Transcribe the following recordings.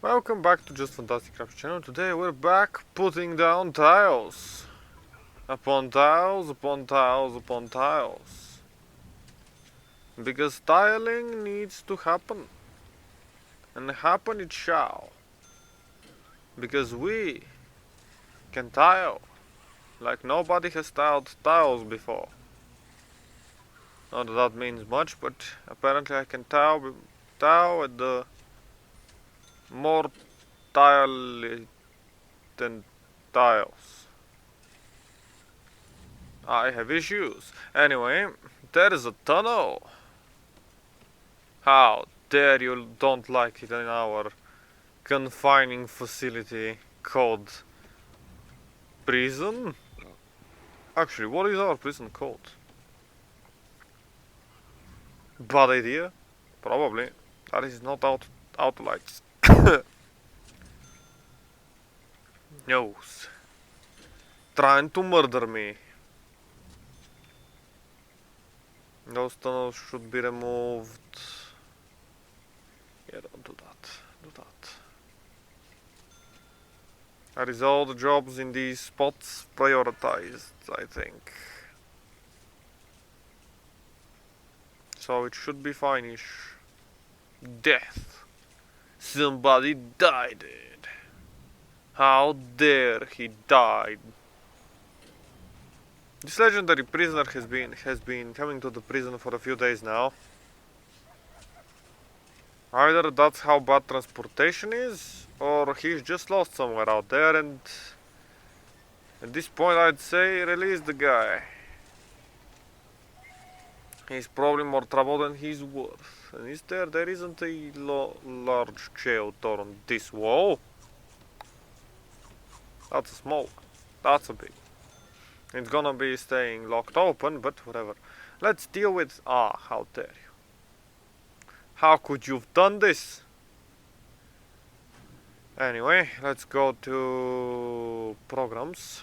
Welcome back to Just Fantastic Craft channel. Today we're back putting down tiles. Upon tiles, upon tiles, upon tiles. Because tiling needs to happen. And happen it shall. Because we can tile like nobody has tiled tiles before. Not that that means much, but apparently I can tile at the more tile than tiles. I have issues. Anyway, there is a tunnel. How dare you don't like it in our confining facility called prison? Actually, what is our prison called? Bad idea? Probably. That is not out lights. Knows. Trying to murder me. Those tunnels should be removed. Yeah, don't do that. Do that. That is all the jobs in these spots prioritized, I think. So it should be fine-ish. Death. Somebody died. How dare he died? This legendary prisoner has been coming to the prison for a few days now. Either that's how bad transportation is, or he's just lost somewhere out there, and at this point I'd say release the guy. He's probably more trouble than he's worth. And is there isn't a large jail door on this wall? That's a small one. That's a big one. It's gonna be staying locked open, but whatever. Let's deal with... how dare you. How could you have done this? Anyway, let's go to programs.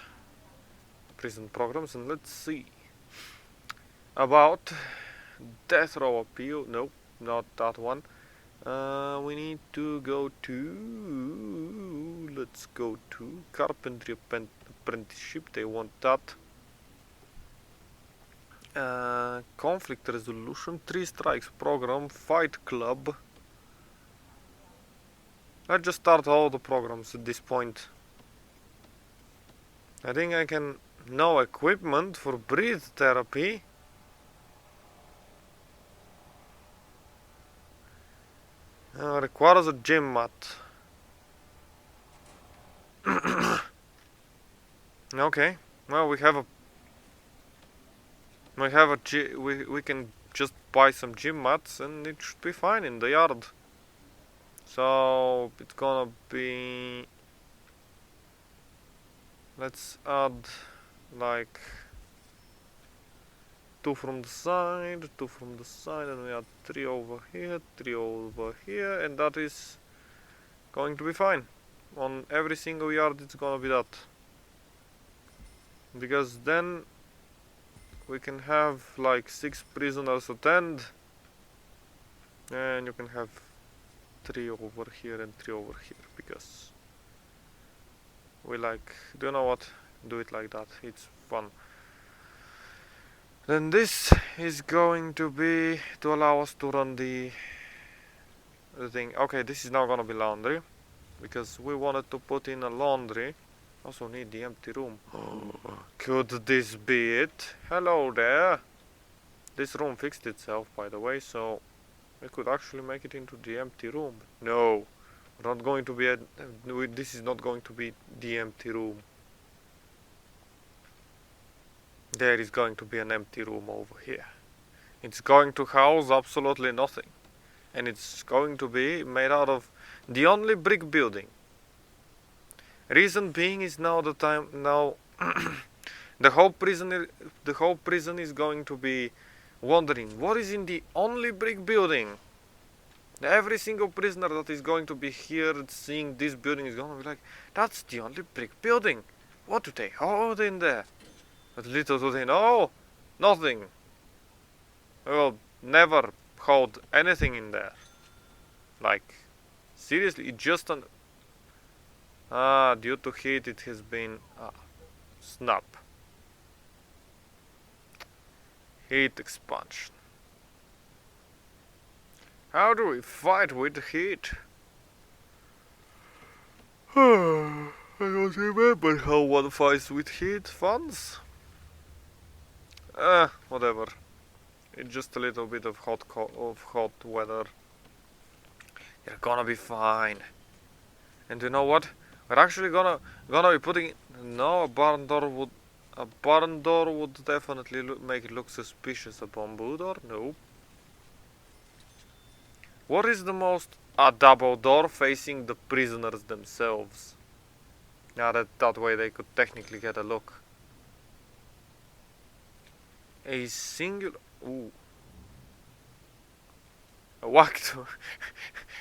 Prison programs, and let's see. About death row appeal. Nope, not that one. We need to go to... Let's go to carpentry apprenticeship. They want that. Conflict resolution, 3 strikes program, fight club. Let's just start all the programs at this point. I think I can... No equipment for breathe therapy. Requires a gym mat. Okay, well we can just buy some gym mats and it should be fine in the yard. So it's gonna be... Let's add like 2 from the side, 2 from the side, and we add 3 over here, 3 over here, and that is going to be fine. On every single yard it's gonna be that. Because then we can have like 6 prisoners attend, and you can have 3 over here and 3 over here, because we like... Do you know what? Do it like that, it's fun. Then this is going to be to allow us to run the thing. Okay, this is now gonna be laundry, because we wanted to put in a laundry. Also need the empty room. Could this be it? Hello there. This room fixed itself, by the way, so we could actually make it into the empty room. No, we're not going to be this is not going to be the empty room. There is going to be an empty room over here. It's going to house absolutely nothing. And it's going to be made out of the only brick building. Reason being is now the time... Now the whole prison is going to be wondering what is in the only brick building. Every single prisoner that is going to be here seeing this building is going to be like, that's the only brick building. What do they hold in there? But little do they know, nothing. We will never hold anything in there. Like Seriously, it just due to heat it has been snap. Heat expansion. How do we fight with heat? I don't remember how one fights with heat funds. Whatever. It's just a little bit of hot weather. You're gonna be fine. And you know what? We're actually gonna be putting no, a barn door would definitely make it look suspicious. A bamboo door? Nope. What is the most a double door facing the prisoners themselves? Now that way they could technically get a look. A singular ooh. What?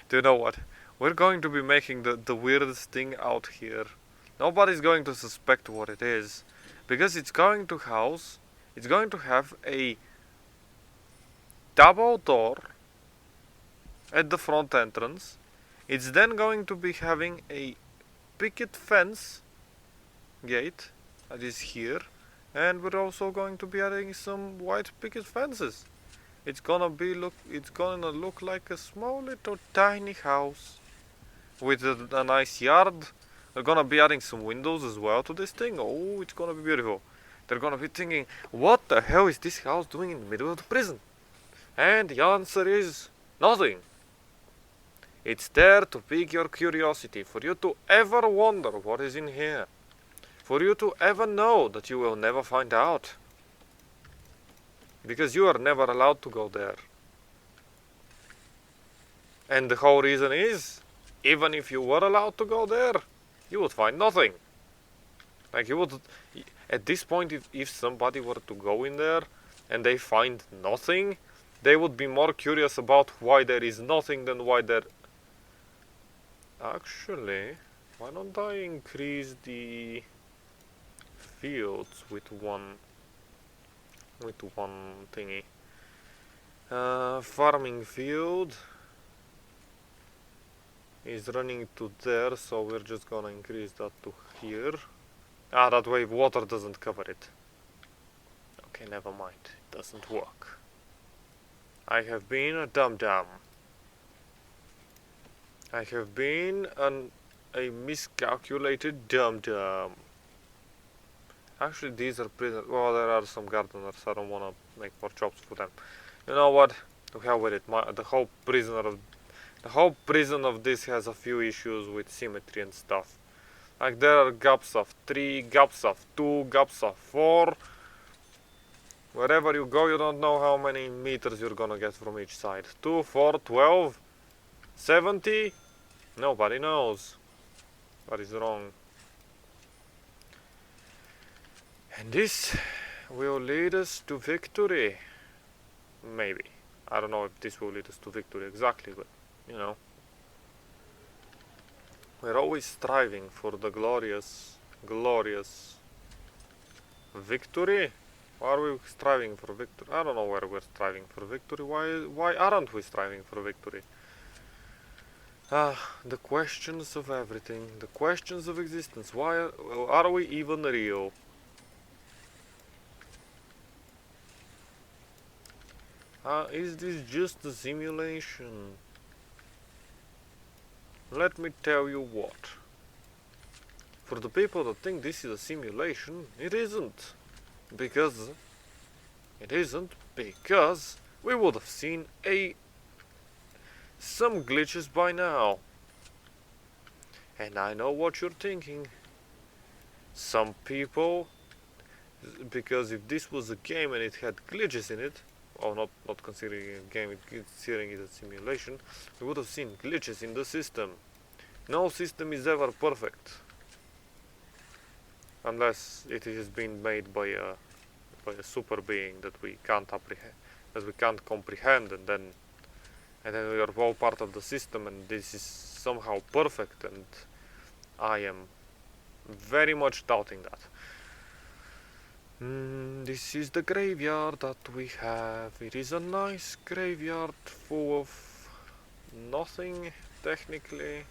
Do you know what? We're going to be making the weirdest thing out here. Nobody's going to suspect what it is. Because it's going to have a double door at the front entrance. It's then going to be having a picket fence gate that is here. And we're also going to be adding some white picket fences. It's gonna look like a small little tiny house with a nice yard. They're gonna be adding some windows as well to this thing. Oh, it's gonna be beautiful. They're gonna be thinking, what the hell is this house doing in the middle of the prison? And the answer is nothing. It's there to pique your curiosity, for you to ever wonder what is in here. For you to ever know that you will never find out. Because you are never allowed to go there. And the whole reason is, even if you were allowed to go there, you would find nothing. Like you would, at this point, if somebody were to go in there and they find nothing, they would be more curious about why there is nothing than why there... Actually, why don't I increase the fields with one thingy? Farming field is running to there, so we're just gonna increase that to here. That way water doesn't cover it. Okay, never mind. It doesn't work. I have been a dum-dum. I have been a miscalculated dum-dum. Actually, these are prisoners. Well, there are some gardeners. I don't want to make more jobs for them. You know what? To hell with it. The whole prison of this has a few issues with symmetry and stuff. Like there are gaps of 3, gaps of 2, gaps of 4. Wherever you go, you don't know how many meters you're gonna get from each side. 2, 4, 12, 70. Nobody knows what is wrong. And this will lead us to victory. Maybe. I don't know if this will lead us to victory exactly, but you know. We're always striving for the glorious victory. Why are we striving for victory? I don't know where we're striving for victory. Why aren't we striving for victory? The questions of everything, the questions of existence. Why are we even real? Is this just a simulation? Let me tell you what. For the people that think this is a simulation, it isn't. Because we would have seen some glitches by now. And I know what you're thinking. Some people, because if this was a game and it had glitches in it, or not considering a game, considering it a simulation, we would have seen glitches in the system. No system is ever perfect. Unless it has been made by a super being that we can't comprehend, and then we are all part of the system, and this is somehow perfect, and I am very much doubting that. This is the graveyard that we have. It is a nice graveyard full of nothing. technically...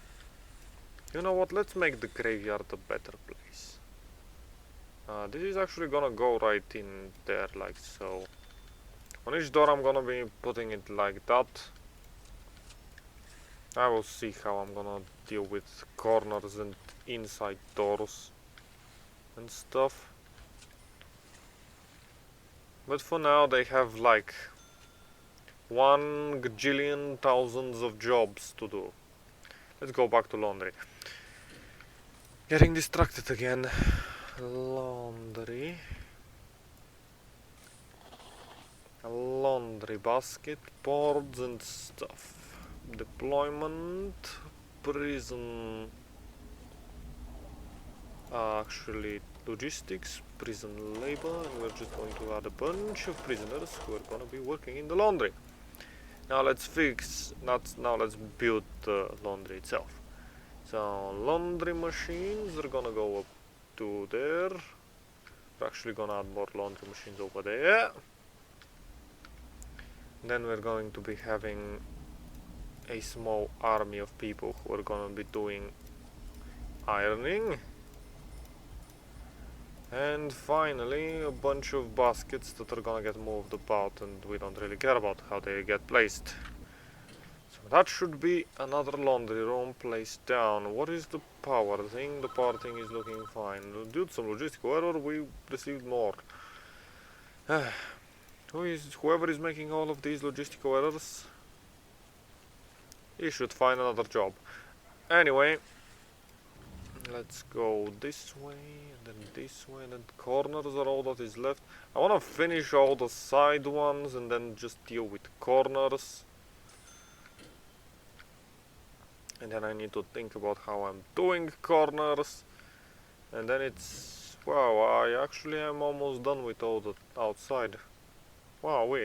You know what, let's make the graveyard a better place. This is actually gonna go right in there, like so. On each door I'm gonna be putting it like that. I will see how I'm gonna deal with corners and inside doors and stuff. But for now they have like 1 gajillion thousands of jobs to do. Let's go back to laundry. Getting distracted again. Laundry. A laundry basket, boards and stuff. Deployment. Prison. Actually, logistics, prison labor, and we're just going to add a bunch of prisoners who are gonna be working in the laundry. Now let's let's build the laundry itself. So laundry machines are gonna go up to there. We're actually gonna add more laundry machines over there. Then we're going to be having a small army of people who are gonna be doing ironing. And finally a bunch of baskets that are gonna get moved about, and we don't really care about how they get placed. So that should be another laundry room placed down. What is the power thing? The power thing is looking fine. Due to some logistical error we received more. Whoever is making all of these logistical errors, he should find another job. Anyway, let's go this way, and then this way, and then corners are all that is left. I want to finish all the side ones and then just deal with corners. And then I need to think about how I'm doing corners. And then it's... wow, I actually am almost done with all the outside. Wow,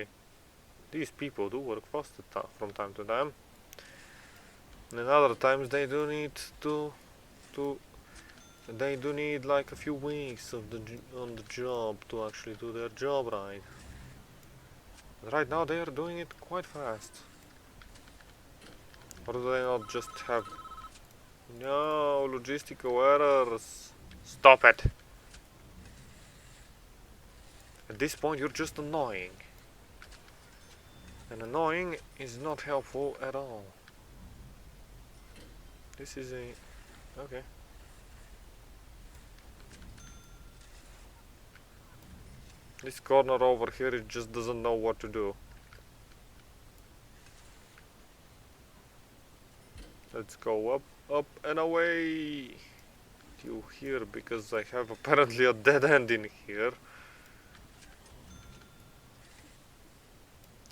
these people do work fast from time to time. And other times they do need they do need like a few weeks on the job to actually do their job right. But right now they are doing it quite fast. Or do they not just have... no, logistical errors. Stop it! At this point you're just annoying. And annoying is not helpful at all. This is a... okay. This corner over here, it just doesn't know what to do. Let's go up, up and away to here, because I have apparently a dead end in here.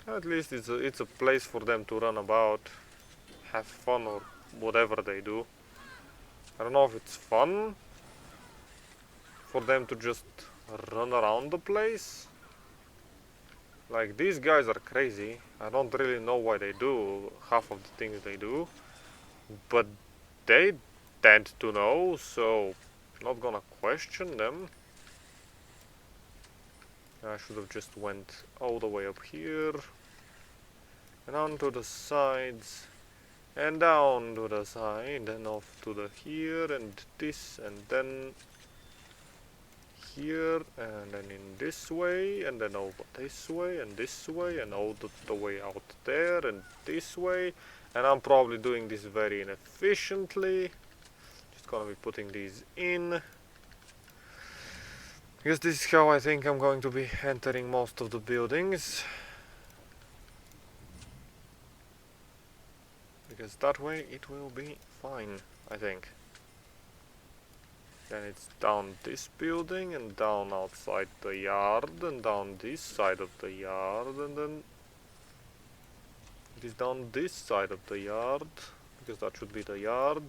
At least it's a place for them to run about, have fun or whatever they do. I don't know if it's fun for them to just run around the place. Like, these guys are crazy. I don't really know why they do half of the things they do, but they tend to know, so not gonna question them. I should have just went all the way up here and onto the sides and down to the side and off to the here and this and then here and then in this way and then over this way and all the way out there and this way. And I'm probably doing this very inefficiently. Just gonna be putting these in, because this is how I think I'm going to be entering most of the buildings. Because that way it will be fine, I think. Then it's down this building and down outside the yard and down this side of the yard, and then it is down this side of the yard, because that should be the yard.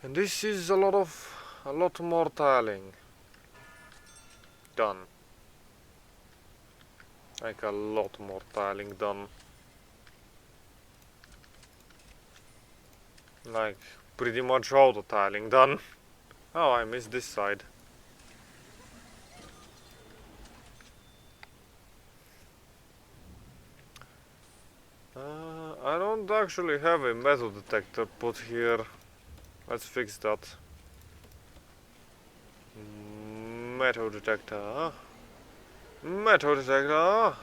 And this is a lot more tiling done. Like a lot more tiling done. Like pretty much all the tiling done. Oh, I missed this side. I don't don't actually have a metal detector put here. Let's fix that. Metal detector. Metal detector.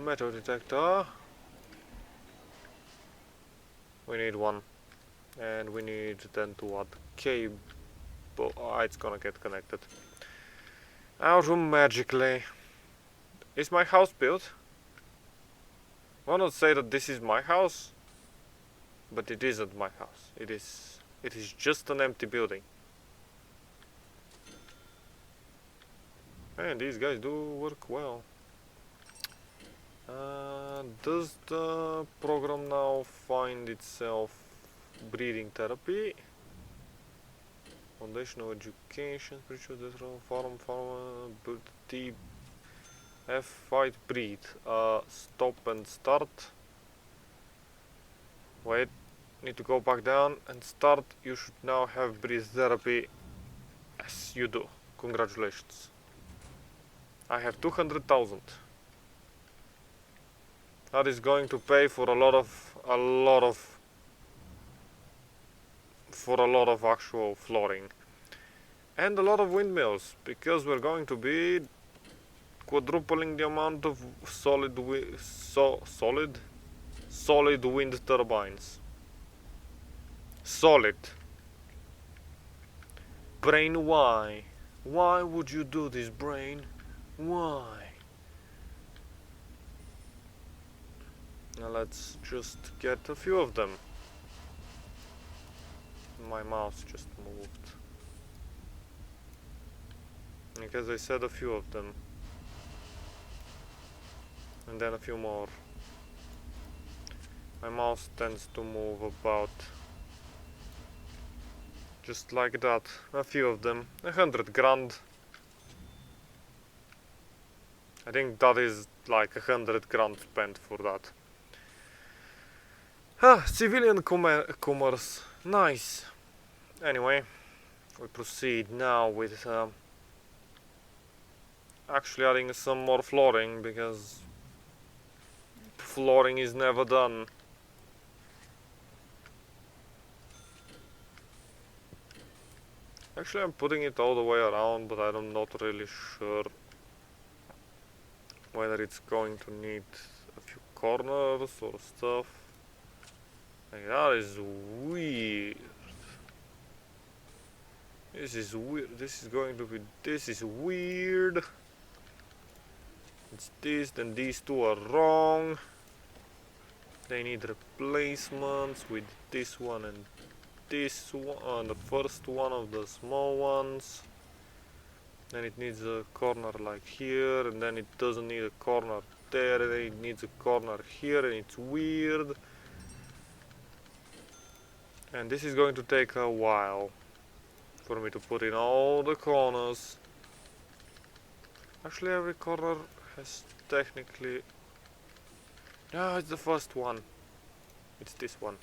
Metal detector. We need one. And we need then to add cable. Oh, it's gonna get connected. Automatically. Is my house built? Why not say that this is my house? But it isn't my house. It is just an empty building. And these guys do work well. Does the program now find itself breeding therapy? Foundational education, spiritual farm, ability, F, fight, breed. Stop and start. Wait, need to go back down and start. You should now have breed therapy. Yes, you do. Congratulations. I have 200,000. That is going to pay for a lot of actual flooring and a lot of windmills, because we're going to be quadrupling the amount of solid wind turbines. Solid. Brain, why? Why would you do this, brain? Why? Now let's just get a few of them. My mouse just moved. Because I said a few of them. And then a few more. My mouse tends to move about just like that. A few of them. 100 grand. I think that is like 100 grand spent for that. Civilian commerce. Nice. Anyway, we proceed now with actually adding some more flooring, because flooring is never done. Actually, I'm putting it all the way around, but I'm not really sure whether it's going to need a few corners or stuff. Like, that is weird. This is weird. This is going to be. This is weird. It's this, then these two are wrong. They need replacements with this one and this one, the first one of the small ones. Then it needs a corner like here, and then it doesn't need a corner there, and then it needs a corner here, and it's weird. And this is going to take a while for me to put in all the corners. Actually, every corner has technically... No, it's the first one. It's this one.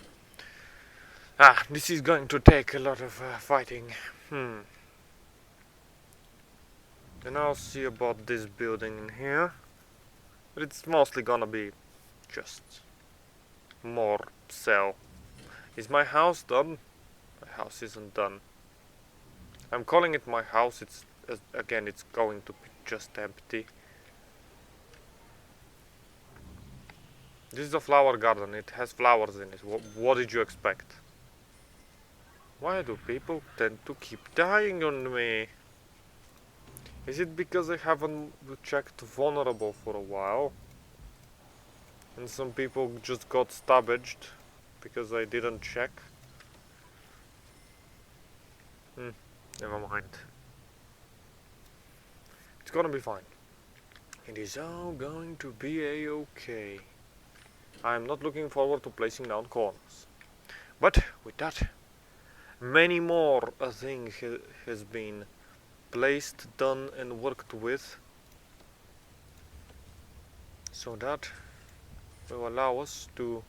This is going to take a lot of fighting. And I'll see about this building in here. But it's mostly gonna be just more cell. Is my house done? My house isn't done. I'm calling it my house. It's again, it's going to be just empty. This is a flower garden. It has flowers in it. What did you expect? Why do people tend to keep dying on me? Is it because I haven't checked vulnerable for a while? And some people just got stabbed because I didn't check? Never mind. It's gonna be fine. It is all going to be a-okay. I'm not looking forward to placing down corners. But with that, many more things has been placed, done and worked with, so that will allow us to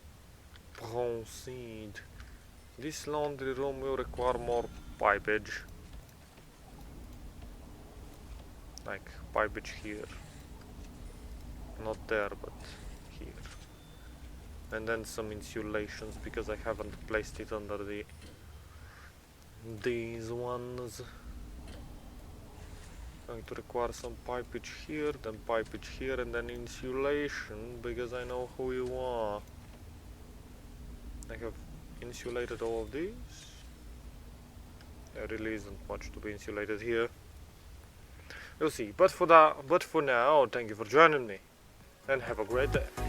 proceed. This laundry room will require more pipage, like pipage here, not there but here, and then some insulations because I haven't placed it under these ones. Going to require some pipage here, then pipage here, and then insulation because I know who you are. I have insulated all of these. There really isn't much to be insulated here. You'll see. But for now, thank you for joining me, and have a great day.